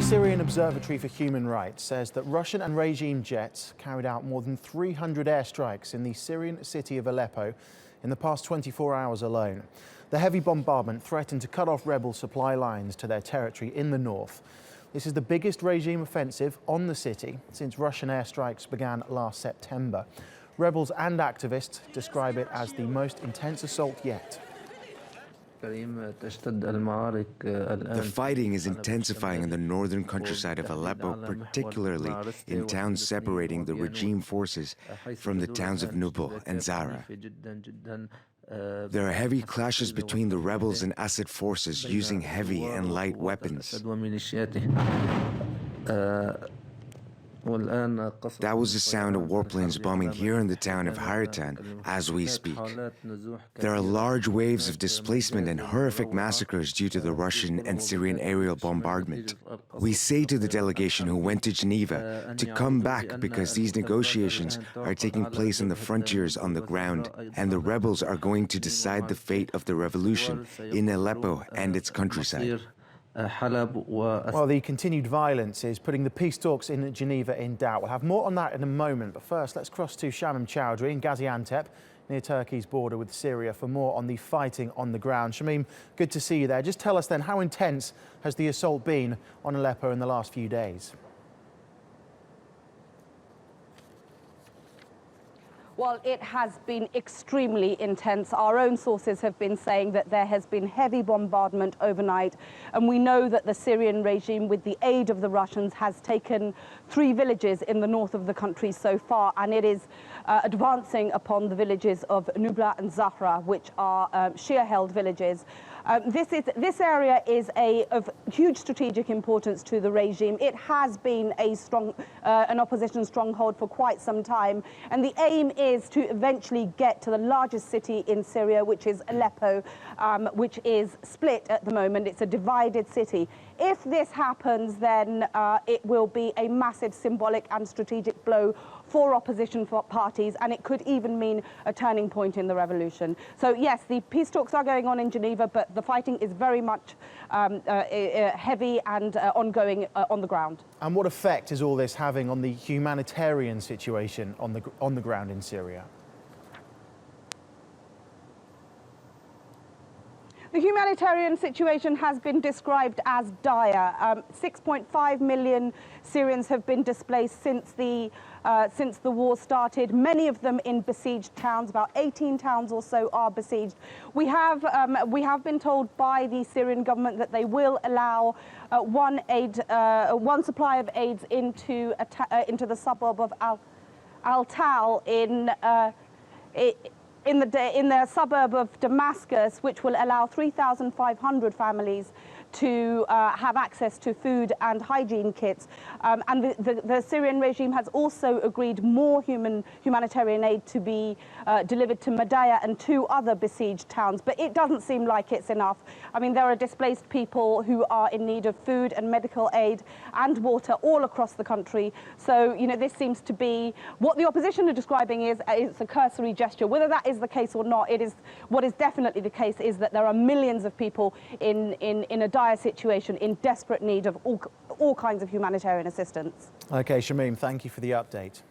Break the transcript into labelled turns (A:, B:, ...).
A: Syrian Observatory for Human Rights says that Russian and regime jets carried out more than 300 airstrikes in the Syrian city of Aleppo in the past 24 hours alone. The heavy bombardment threatened to cut off rebel supply lines to their territory in the north. This is the biggest regime offensive on the city since Russian airstrikes began last September. Rebels and activists describe it as the most intense assault yet.
B: The fighting is intensifying in the northern countryside of Aleppo, particularly in towns separating the regime forces from the towns of Nubal and Zara. There are heavy clashes between the rebels and Assad forces using heavy and light weapons. That was the sound of warplanes bombing here in the town of Haratan as we speak. There are large waves of displacement and horrific massacres due to the Russian and Syrian aerial bombardment. We say to the delegation who went to Geneva to come back because these negotiations are taking place on the frontiers on the ground, and the rebels are going to decide the fate of the revolution in Aleppo and its countryside.
A: Well, the continued violence is putting the peace talks in Geneva in doubt. We'll have more on that in a moment, but first let's cross to Shamim Chowdhury in Gaziantep, near Turkey's border with Syria, for more on the fighting on the ground. Shamim, good to see you there. Just tell us then, how intense has the assault been on Aleppo in the last few days?
C: Well, it has been extremely intense. Our own sources have been saying that there has been heavy bombardment overnight, and we know that the Syrian regime, with the aid of the Russians, has taken 3 villages in the north of the country so far, and it is advancing upon the villages of Nubla and Zahra, which are Shia-held villages. This area is of huge strategic importance to the regime. It has been an opposition stronghold for quite some time, and the aim is to eventually get to the largest city in Syria, which is Aleppo, which is split at the moment. It's a divided city. If this happens, then it will be a massive symbolic and strategic blow for opposition parties, and it could even mean a turning point in the revolution. So yes, the peace talks are going on in Geneva, but the fighting is very much heavy and ongoing on the ground.
A: And what effect is all this having on the humanitarian situation on the ground in Syria?
C: The humanitarian situation has been described as dire. 6.5 million Syrians have been displaced since the war started, many of them in besieged towns. About 18 towns or so are besieged. We have been told by the Syrian government that they will allow one supply of aids into the suburb of Al-Tal in the suburb of Damascus, which will allow 3,500 families to have access to food and hygiene kits. And the Syrian regime has also agreed more humanitarian aid to be delivered to Madaya and 2 other besieged towns. But it doesn't seem like it's enough. I mean, there are displaced people who are in need of food and medical aid and water all across the country. So, you know, this seems to be what the opposition are describing is a cursory gesture. Whether that is the case or not, what is definitely the case is that there are millions of people in a dire situation, in desperate need of all kinds of humanitarian assistance.
A: OK, Shamim, thank you for the update.